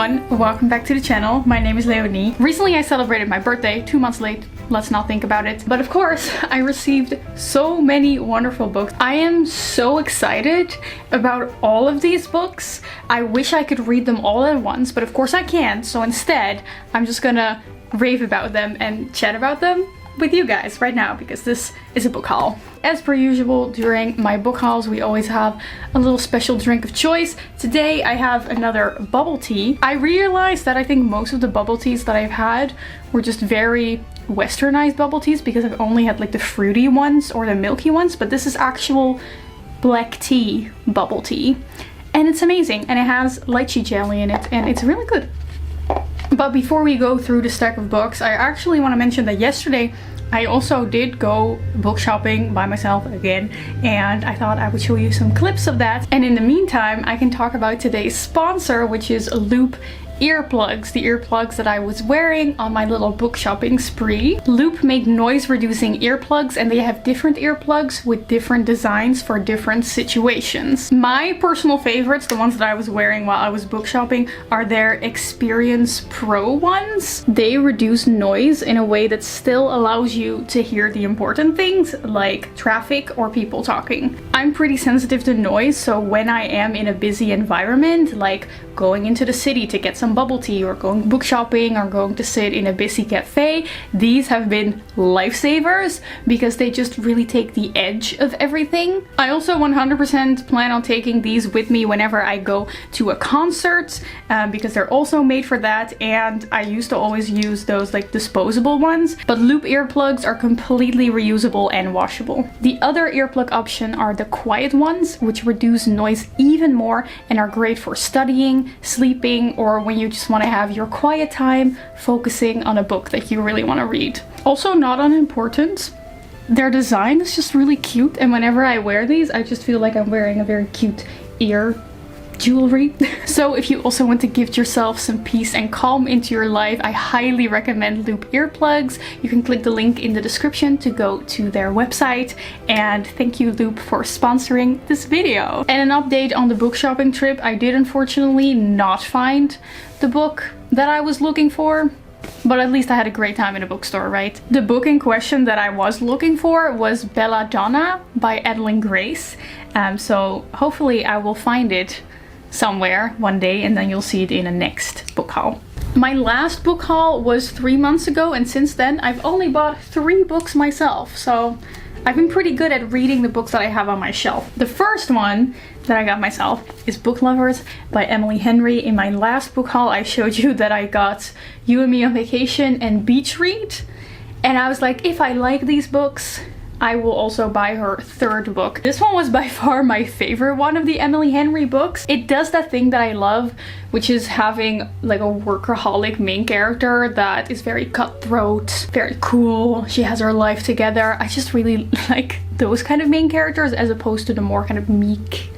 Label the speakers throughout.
Speaker 1: everyone, welcome back to the channel. My name is Leonie. Recently I celebrated my birthday, 2 months late, let's not think about it. But of course, I received so many wonderful books. I am so excited about all of these books. I wish I could read them all at once, but of course I can't. So instead, I'm just gonna rave about them and chat about them with you guys right now, because this is a book haul. As per usual, during my book hauls we always have a little special drink of choice. Today I have another bubble tea. I realized that I think most of the bubble teas that I've had were just very westernized bubble teas, because I've only had like the fruity ones or the milky ones, but this is actual black tea bubble tea and it's amazing, and it has lychee jelly in it and it's really good. But before we go through the stack of books, I actually want to mention that yesterday I also did go book shopping by myself again, and I thought I would show you some clips of that. And in the meantime, I can talk about today's sponsor, which is Loop earplugs, the earplugs that I was wearing on my little book shopping spree. Loop make noise reducing earplugs, and they have different earplugs with different designs for different situations. My personal favorites, the ones that I was wearing while I was book shopping, are their Experience Pro ones. They reduce noise in a way that still allows you to hear the important things like traffic or people talking. I'm pretty sensitive to noise, so when I am in a busy environment, like going into the city to get some bubble tea or going book shopping or going to sit in a busy cafe, these have been lifesavers because they just really take the edge of everything. I also 100% plan on taking these with me whenever I go to a concert, because they're also made for that, and I used to always use those like disposable ones, but Loop earplugs are completely reusable and washable. The other earplug option are the quiet ones, which reduce noise even more and are great for studying, sleeping, or when you just want to have your quiet time focusing on a book that you really want to read. Also, not unimportant, their design is just really cute, and whenever I wear these I just feel like I'm wearing a very cute ear jewelry. So if you also want to gift yourself some peace and calm into your life, I highly recommend Loop earplugs. You can click the link in the description to go to their website, and thank you Loop for sponsoring this video. And an update on the book shopping trip, I did unfortunately not find the book that I was looking for, but at least I had a great time in a bookstore, right? The book in question that I was looking for was Belladonna by Adeline Grace, so hopefully I will find it somewhere one day, and then you'll see it in a next book haul. My last book haul was 3 months ago, and since then I've only bought 3 books myself, so I've been pretty good at reading the books that I have on my shelf. The first one that I got myself is Book Lovers by Emily Henry. In my last book haul I showed you that I got You and Me on Vacation and Beach Read, and I was like, if I like these books, I will also buy her 3rd book. This one was by far my favorite one of the Emily Henry books. It does that thing that I love, which is having like a workaholic main character that is very cutthroat, very cool. She has her life together. I just really like those kind of main characters as opposed to the more kind of meek,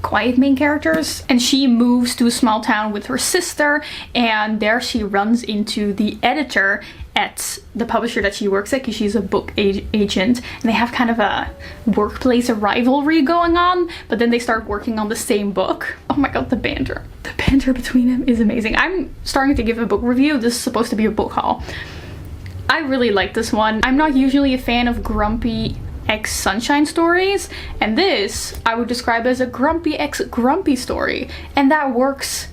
Speaker 1: quiet main characters. And she moves to a small town with her sister, and there she runs into the editor at the publisher that she works at, because she's a book agent, and they have kind of a workplace rivalry going on, but then they start working on the same book. Oh my god, the banter between them is amazing. I'm starting to give a book review. This is supposed to be a book haul. I really like this one. I'm not usually a fan of grumpy ex-sunshine stories, and this I would describe as a grumpy ex-grumpy story, and that works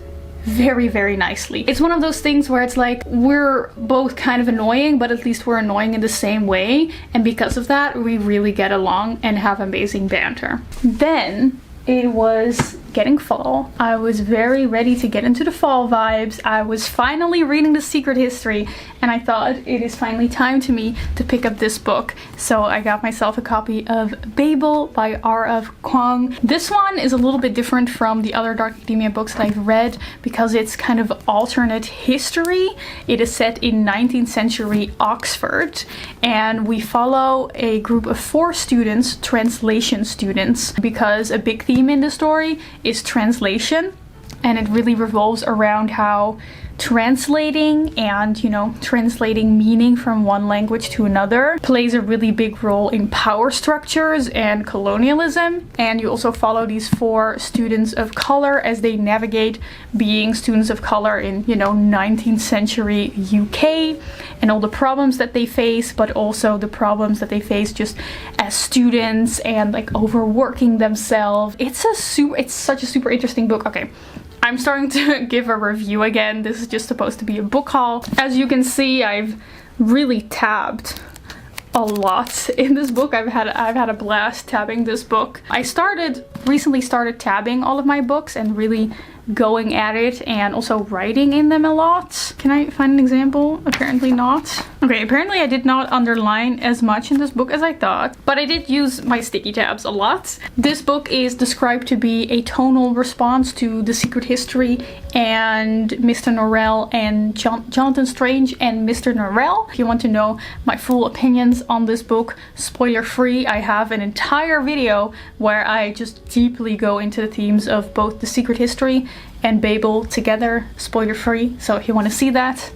Speaker 1: very, very nicely. It's one of those things where it's like, we're both kind of annoying, but at least we're annoying in the same way, and because of that we really get along and have amazing banter. Then it was getting fall. I was very ready to get into the fall vibes. I was finally reading The Secret History, and I thought it is finally time to me to pick up this book. So I got myself a copy of Babel by R.F. Kuang. This one is a little bit different from the other Dark Academia books that I've read because it's kind of alternate history. It is set in 19th century Oxford, and we follow a group of 4 students, translation students, because a big theme in the story is translation, and it really revolves around how translating and, you know, translating meaning from one language to another plays a really big role in power structures and colonialism. And you also follow these 4 students of color as they navigate being students of color in, you know, 19th century UK and all the problems that they face, but also the problems that they face just as students and like overworking themselves. It's such a super interesting book. Okay, I'm starting to give a review again. This is just supposed to be a book haul. As you can see, I've really tabbed a lot in this book. I've had a blast tabbing this book. I recently started tabbing all of my books and really going at it and also writing in them a lot. Can I find an example? Apparently not. Okay, apparently I did not underline as much in this book as I thought, but I did use my sticky tabs a lot. This book is described to be a tonal response to The Secret History and Mr. Norrell and Jonathan Strange and Mr. Norrell. If you want to know my full opinions on this book, spoiler free, I have an entire video where I just deeply go into the themes of both The Secret History and Babel together, spoiler free. So if you want to see that,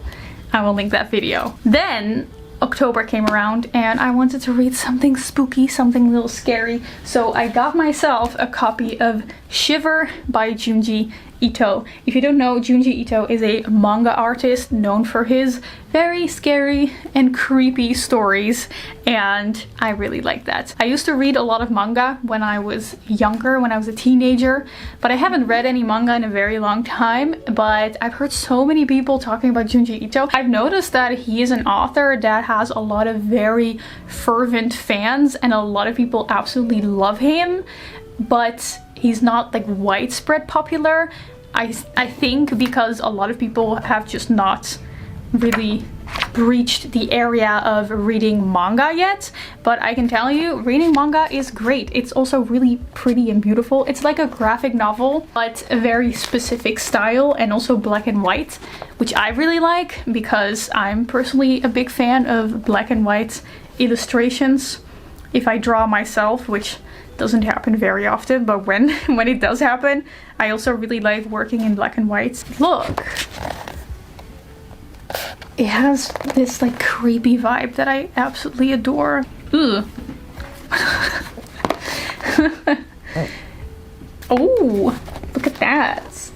Speaker 1: I will link that video. Then October came around and I wanted to read something spooky, something a little scary. So I got myself a copy of Shiver by Junji Ito. If you don't know, Junji Ito is a manga artist known for his very scary and creepy stories, and I really like that. I used to read a lot of manga when I was younger, when I was a teenager, but I haven't read any manga in a very long time. But I've heard so many people talking about Junji Ito. I've noticed that he is an author that has a lot of very fervent fans and a lot of people absolutely love him, but he's not like widespread popular. I think because a lot of people have just not really breached the area of reading manga yet. But I can tell you, reading manga is great. It's also really pretty and beautiful. It's like a graphic novel, but a very specific style and also black and white, which I really like because I'm personally a big fan of black and white illustrations. If I draw myself, which doesn't happen very often, but when it does happen, I also really like working in black and white. Look, it has this like creepy vibe that I absolutely adore. Ugh. Oh, look at that.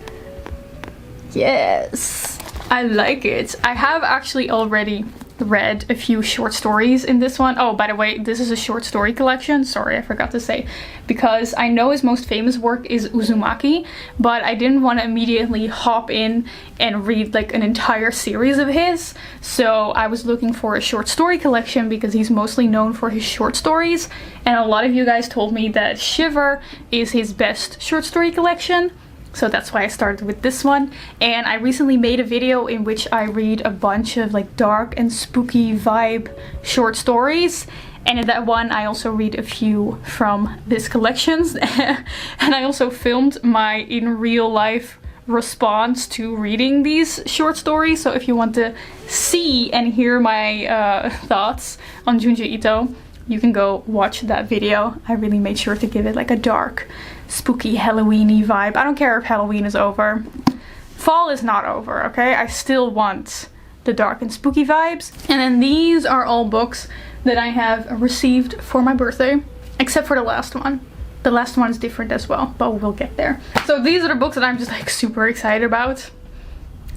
Speaker 1: Yes, I like it. I have actually already read a few short stories in this one. Oh, by the way, this is a short story collection. Sorry, I forgot to say, because I know his most famous work is Uzumaki, but I didn't want to immediately hop in and read like an entire series of his. So I was looking for a short story collection because he's mostly known for his short stories. And a lot of you guys told me that Shiver is his best short story collection. So that's why I started with this one. And I recently made a video in which I read a bunch of like dark and spooky vibe short stories. And in that one I also read a few from this collection. And I also filmed my in real life response to reading these short stories. So if you want to see and hear my thoughts on Junji Ito, you can go watch that video. I really made sure to give it like a dark, spooky, Halloween-y vibe. I don't care if Halloween is over. Fall is not over, okay? I still want the dark and spooky vibes. And then these are all books that I have received for my birthday, except for the last one. The last one is different as well, but we'll get there. So these are the books that I'm just like super excited about,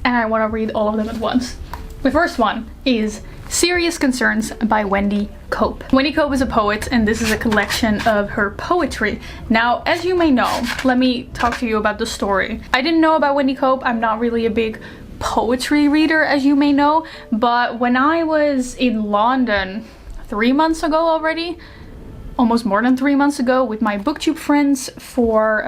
Speaker 1: and I want to read all of them at once. The first one is Serious Concerns by Wendy Cope. Wendy Cope is a poet, and this is a collection of her poetry. Now, as you may know, let me talk to you about the story. I didn't know about Wendy Cope. I'm not really a big poetry reader, as you may know, but when I was in London 3 months ago already, almost more than 3 months ago, with my booktube friends for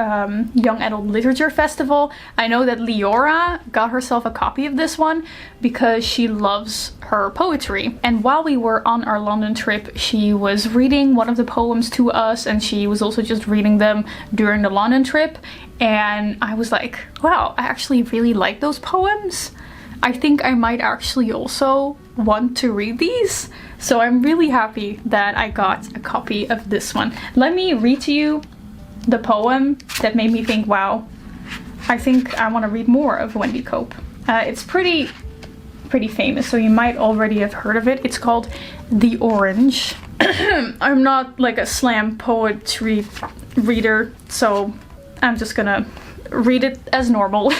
Speaker 1: Young Adult Literature Festival, I know that Leora got herself a copy of this one because she loves her poetry. And while we were on our London trip, she was reading one of the poems to us, and she was also just reading them during the London trip. And I was like, wow, I actually really like those poems. I think I might actually also want to read these. So I'm really happy that I got a copy of this one. Let me read to you the poem that made me think, wow, I think I want to read more of Wendy Cope. It's pretty famous, so you might already have heard of it. It's called The Orange. I'm not like a slam poetry reader, so I'm just gonna read it as normal.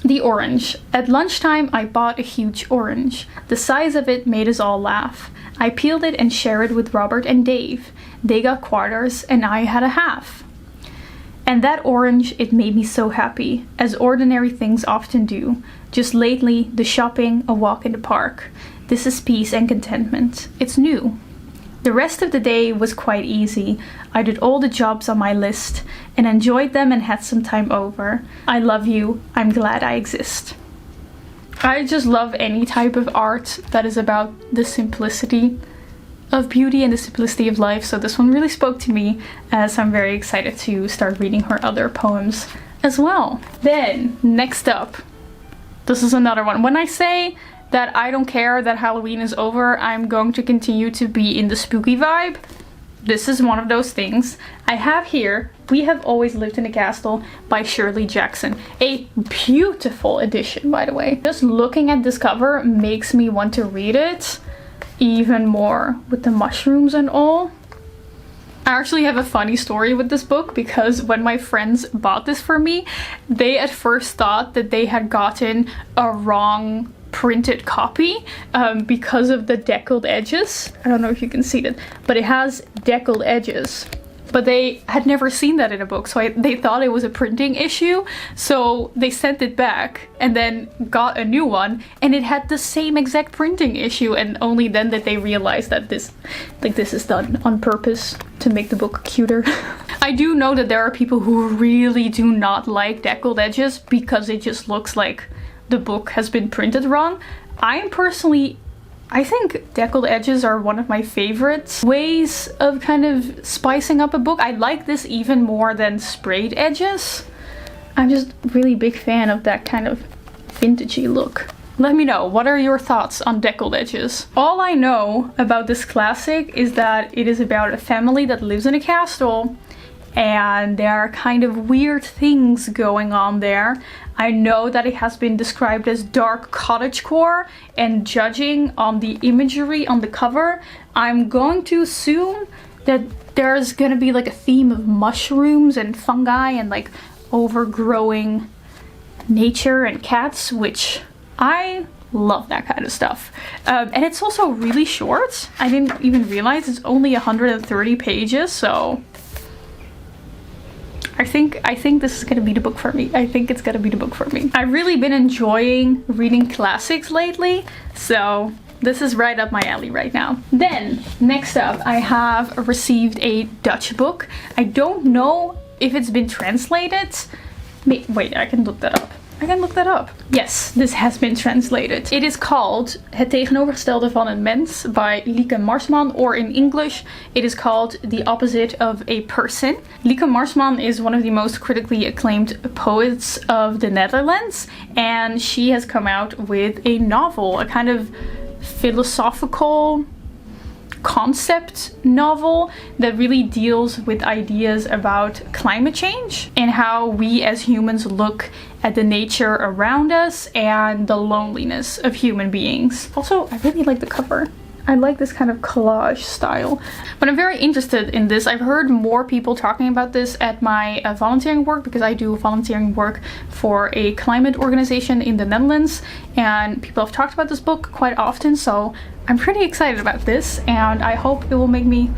Speaker 1: The Orange. At lunchtime, I bought a huge orange. The size of it made us all laugh. I peeled it and shared it with Robert and Dave. They got quarters and I had a half. And that orange, it made me so happy, as ordinary things often do. Just lately, the shopping, a walk in the park. This is peace and contentment. It's new. The rest of the day was quite easy. I did all the jobs on my list and enjoyed them and had some time over. I love you. I'm glad I exist. I just love any type of art that is about the simplicity of beauty and the simplicity of life, so this one really spoke to me, as I'm very excited to start reading her other poems as well. Then, next up, this is another one. When I say that I don't care that Halloween is over, I'm going to continue to be in the spooky vibe, this is one of those things. I have here We Have Always Lived in a Castle by Shirley Jackson. A beautiful edition, by the way. Just looking at this cover makes me want to read it even more, with the mushrooms and all. I actually have a funny story with this book, because when my friends bought this for me, they at first thought that they had gotten a wrong printed copy because of the deckled edges. I don't know if you can see it, but it has deckled edges. But they had never seen that in a book, so they thought it was a printing issue. So they sent it back and then got a new one, and it had the same exact printing issue, and only then did they realize that this is done on purpose to make the book cuter. I do know that there are people who really do not like deckled edges because it just looks like the book has been printed wrong. I think deckled edges are one of my favorite ways of kind of spicing up a book. I like this even more than sprayed edges. I'm just really big fan of that kind of vintagey look. Let me know, what are your thoughts on deckled edges? All I know about this classic is that it is about a family that lives in a castle, and there are kind of weird things going on there. I know that it has been described as dark cottagecore, and judging on the imagery on the cover, I'm going to assume that there's gonna be like a theme of mushrooms and fungi and like overgrowing nature and cats, which I love that kind of stuff. And it's also really short. I didn't even realize it's only 130 pages, so I think this is gonna be the book for me. I think it's gonna be the book for me. I've really been enjoying reading classics lately, so this is right up my alley right now. Then, next up, I have received a Dutch book. I don't know if it's been translated. Wait, I can look that up. Yes, this has been translated. It is called Het tegenovergestelde van een mens by Lieke Marsman, or in English, it is called The Opposite of a Person. Lieke Marsman is one of the most critically acclaimed poets of the Netherlands, and she has come out with a novel, a kind of philosophical concept novel that really deals with ideas about climate change and how we as humans look at the nature around us and the loneliness of human beings. Also, I really like the cover. I like this kind of collage style. But I'm very interested in this. I've heard more people talking about this at my volunteering work, because I do volunteering work for a climate organization in the Netherlands, and people have talked about this book quite often, so I'm pretty excited about this, and I hope it will make me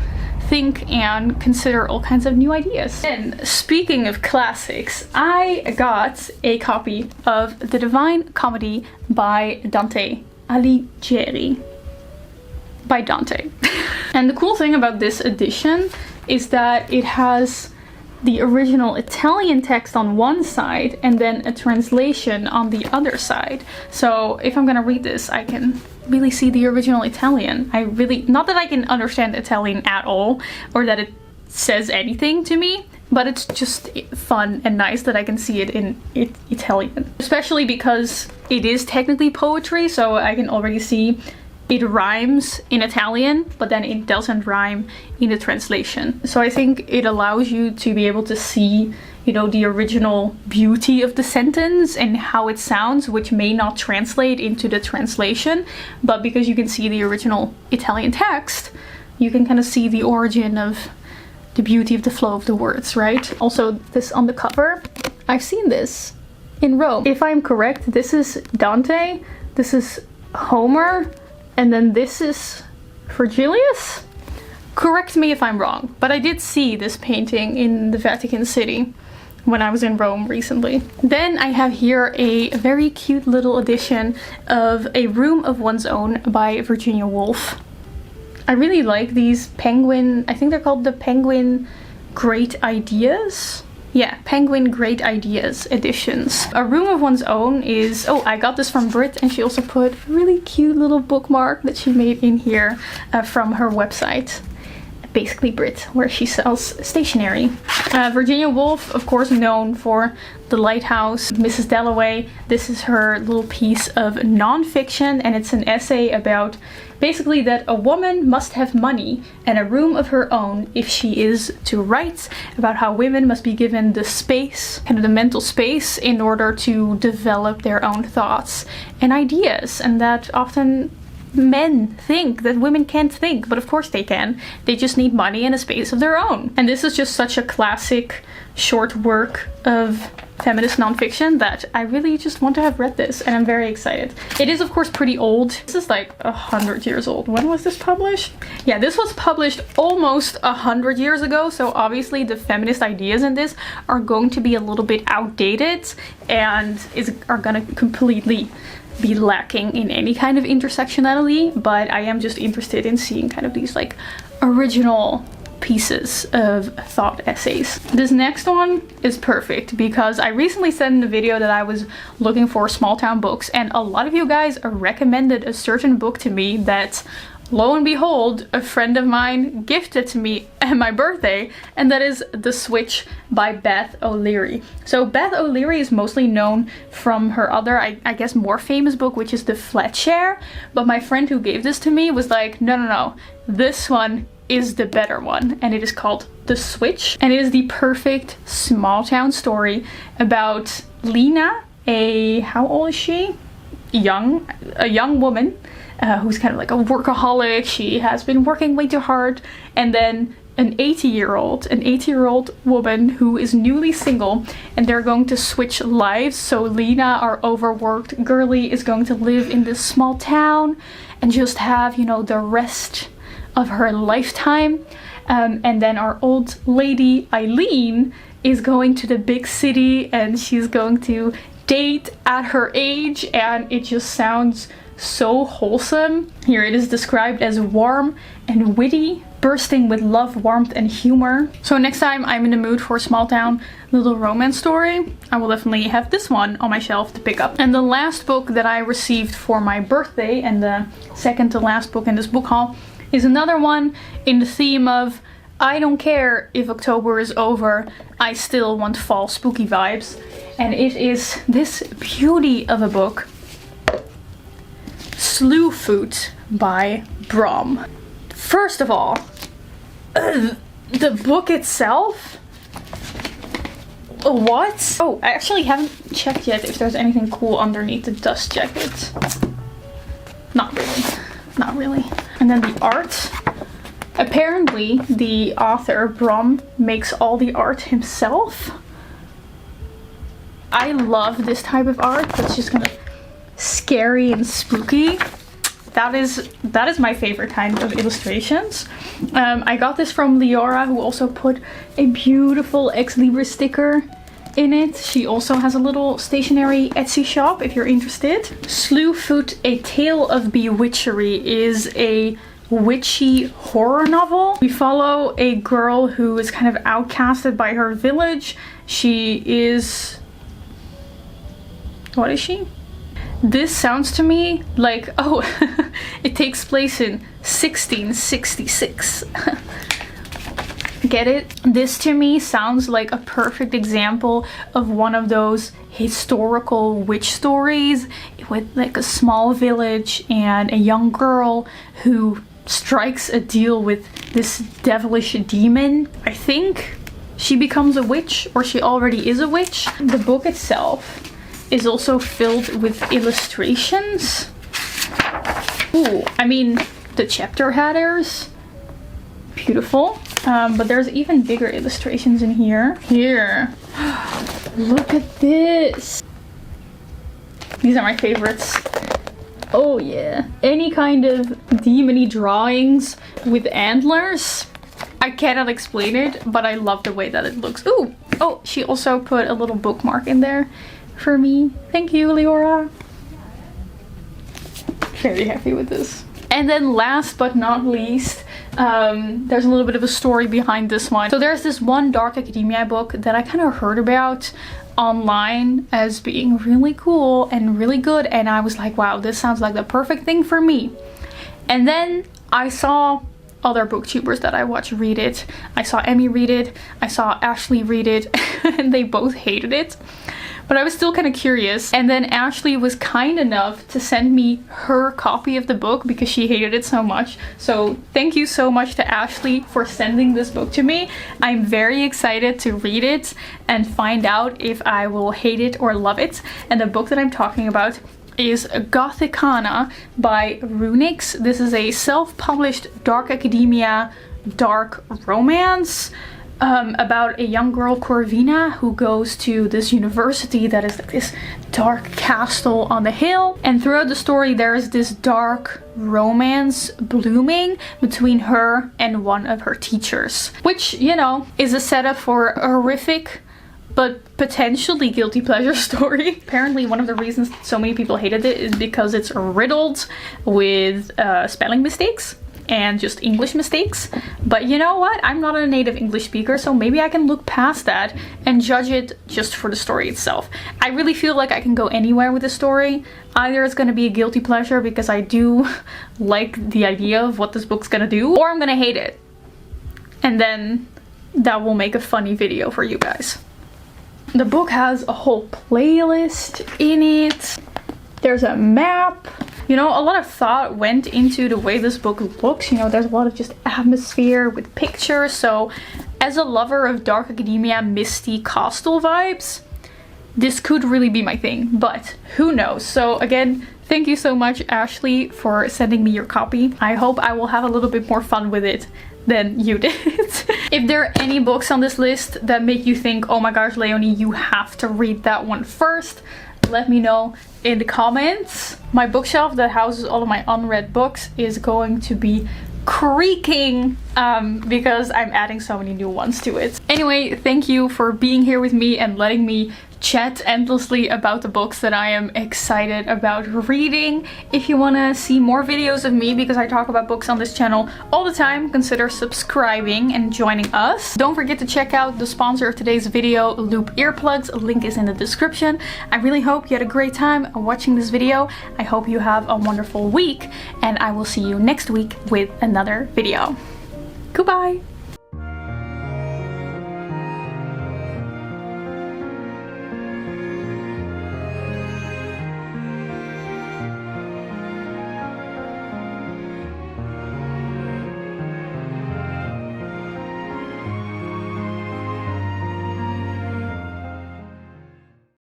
Speaker 1: think and consider all kinds of new ideas. And speaking of classics, I got a copy of The Divine Comedy by Dante Alighieri. By Dante. And the cool thing about this edition is that it has the original Italian text on one side and then a translation on the other side. So if I'm gonna read this, I can really see the original Italian. Not that I can understand Italian at all, or that it says anything to me, but it's just fun and nice that I can see it in Italian. Especially because it is technically poetry, so I can already see it rhymes in Italian, but then it doesn't rhyme in the translation. So I think it allows you to be able to see you know, the original beauty of the sentence and how it sounds, which may not translate into the translation, but because you can see the original Italian text, you can kind of see the origin of the beauty of the flow of the words, right? Also, this on the cover, I've seen this in Rome. If I'm correct, this is Dante, this is Homer, and then this is Virgilius? Correct me if I'm wrong, but I did see this painting in the Vatican City when I was in Rome recently. Then I have here a very cute little edition of A Room of One's Own by Virginia Woolf. I really like these Penguin, I think they're called the Penguin Great Ideas? Yeah, Penguin Great Ideas editions. A Room of One's Own is, oh, I got this from Brit, and she also put a really cute little bookmark that she made in here from her website. Basically Brit, where she sells stationery. Virginia Woolf, of course, known for The Lighthouse, Mrs. Dalloway. This is her little piece of nonfiction, and it's an essay about basically that a woman must have money and a room of her own if she is to write, about how women must be given the space, kind of the mental space, in order to develop their own thoughts and ideas, and that often men think that women can't think, but of course they can. They just need money and a space of their own. And this is just such a classic short work of feminist nonfiction that I really just want to have read this, and I'm very excited. It is of course pretty old. This is like 100 years old. When was this published? Yeah, this was published almost 100 years ago, so obviously the feminist ideas in this are going to be a little bit outdated and are gonna completely be lacking in any kind of intersectionality, but I am just interested in seeing kind of these like original pieces of thought essays. This next one is perfect because I recently said in the video that I was looking for small town books, and a lot of you guys recommended a certain book to me that, lo and behold, a friend of mine gifted to me at my birthday, and that is The Switch by Beth O'Leary. So Beth O'Leary is mostly known from her other, I guess, more famous book, which is The Fletcher, but my friend who gave this to me was like, no, this one is the better one, and it is called The Switch, and it is the perfect small town story about Lena, how old is she? A young woman who's kind of like a workaholic. She has been working way too hard, and then an 80-year-old woman who is newly single, and they're going to switch lives. So Lena, our overworked girly, is going to live in this small town and just have, you know, the rest of her lifetime, and then our old lady Eileen is going to the big city, and she's going to date at her age, and it just sounds so wholesome. Here it is described as warm and witty, bursting with love, warmth, and humor. So next time I'm in the mood for a small town little romance story, I will definitely have this one on my shelf to pick up. And the last book that I received for my birthday, and the second to last book in this book haul, is another one in the theme of I don't care if October is over, I still want fall spooky vibes. And it is this beauty of a book, Slewfoot by Brom. First of all, the book itself? What? Oh, I actually haven't checked yet if there's anything cool underneath the dust jacket. Not really. And then the art. Apparently, the author, Brom, makes all the art himself. I love this type of art that's just kind of scary and spooky. That is my favorite kind of illustrations. I got this from Leora, who also put a beautiful Ex Libris sticker in it. She also has a little stationery Etsy shop if you're interested. Slewfoot, A Tale of Bewitchery is a witchy horror novel. We follow a girl who is kind of outcasted by her village. She is... what is she? This sounds to me like, oh, it takes place in 1666. Get it? This to me sounds like a perfect example of one of those historical witch stories with like a small village and a young girl who strikes a deal with this devilish demon. I think she becomes a witch, or she already is a witch. The book itself is also filled with illustrations. Ooh, I mean, the chapter headers, beautiful. But there's even bigger illustrations in here. Here, look at this. These are my favorites. Oh yeah, any kind of demony drawings with antlers. I cannot explain it, but I love the way that it looks. Ooh, oh, she also put a little bookmark in there for me. Thank you, Leora. Very happy with this. And then last but not least, there's a little bit of a story behind this one. So there's this one Dark Academia book that I kind of heard about online as being really cool and really good, and I was like, wow, this sounds like the perfect thing for me. And then I saw other booktubers that I watch read it. I saw Emmy read it, I saw Ashley read it, and they both hated it. But I was still kind of curious, and then Ashley was kind enough to send me her copy of the book because she hated it so much. So thank you so much to Ashley for sending this book to me. I'm very excited to read it and find out if I will hate it or love it. And the book that I'm talking about is Gothikana by Runix. This is a self-published Dark Academia dark romance about a young girl, Corvina, who goes to this university that is like this dark castle on the hill. And throughout the story there is this dark romance blooming between her and one of her teachers, which, you know, is a setup for a horrific but potentially guilty pleasure story. Apparently one of the reasons so many people hated it is because it's riddled with spelling mistakes and just English mistakes. But you know what? I'm not a native English speaker, so maybe I can look past that and judge it just for the story itself. I really feel like I can go anywhere with the story. Either it's gonna be a guilty pleasure because I do like the idea of what this book's gonna do, or I'm gonna hate it. And then that will make a funny video for you guys. The book has a whole playlist in it. There's a map. You know, a lot of thought went into the way this book looks. You know, there's a lot of just atmosphere with pictures. So as a lover of Dark Academia misty coastal vibes, this could really be my thing, but who knows. So again, thank you so much, Ashley, for sending me your copy. I hope I will have a little bit more fun with it than you did. If there are any books on this list that make you think, oh my gosh, Leonie, you have to read that one first, let me know in the comments. My bookshelf that houses all of my unread books is going to be creaking because I'm adding so many new ones to it. Anyway, thank you for being here with me and letting me chat endlessly about the books that I am excited about reading. If you want to see more videos of me, because I talk about books on this channel all the time, consider subscribing and joining us. Don't forget to check out the sponsor of today's video, Loop Earplugs. Link is in the description. I really hope you had a great time watching this video. I hope you have a wonderful week, and I will see you next week with another video. Goodbye!